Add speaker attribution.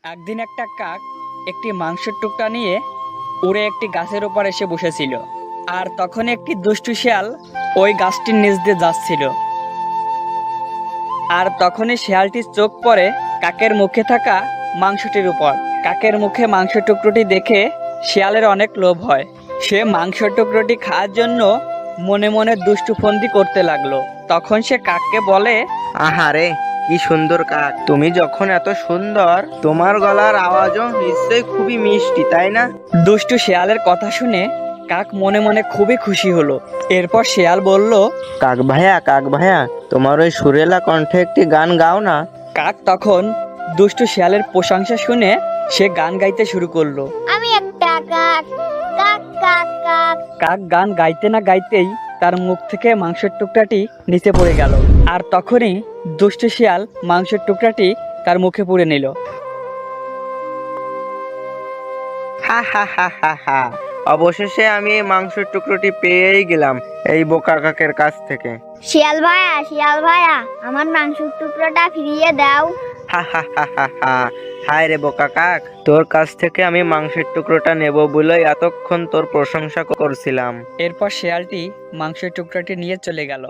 Speaker 1: একদিন একটা কাক একটি মাংসের টুকরা নিয়ে উড়ে একটি গাছের উপর এসে বসেছিল। আর তখন একটি দুষ্টু শিয়াল ওই গাছটির নিচ দিয়ে যাচ্ছিল। আর তখনই শিয়ালটির চোখ পড়ে কাকের মুখে থাকা মাংসটির উপর। কাকের মুখে মাংস টুকরোটি দেখে শিয়ালের অনেক লোভ হয়। সে মাংস টুকরোটি খাওয়ার জন্য মনে মনে দুষ্টু ফন্দি করতে লাগলো। তখন সে কাককে বলে,
Speaker 2: আহারে, কি সুন্দর কাক! তুমি যখন এত সুন্দর, তোমার গলার আওয়াজও নিশ্চয়ই খুবই মিষ্টি, তাই না?
Speaker 1: দুষ্টু শিয়ালের কথা শুনে কাক মনে মনে খুবই খুশি হলো। এরপর শিয়াল বলল,
Speaker 2: কাক ভাইয়া, তোমার ওই সুরেলা কণ্ঠে একটি গান গাও না।
Speaker 1: কাক তখন দুষ্টু শিয়ালের প্রশংসা শুনে সে গান গাইতে শুরু করলো।
Speaker 3: আমি একটা কাক, কাক কাক কাক।
Speaker 1: কাক গান গাইতে না গাইতেই তার মুখ থেকে মাংসের টুকরাটি নিচে পড়ে গেল। আর তখনই দুষ্টু শিয়াল মাংসের টুকরাটি তার মুখে পুরে নিল।
Speaker 2: হা হা হা হা হা! অবশেষে আমি এই মাংসের টুকরোটি পেয়েই গেলাম এই বোকা কাকের কাছ থেকে।
Speaker 3: শিয়াল ভাইয়া, আমার মাংসের টুকরোটা ফিরিয়ে দাও।
Speaker 2: হা হা হা হা হা! হায় রে বোকা কাক, তোর কাছ থেকে আমি মাংসের টুকরোটা নেব বলেই এতক্ষণ তোর প্রশংসা করছিলাম।
Speaker 1: এরপর শিয়ালটি মাংসের টুকরাটি নিয়ে চলে গেল।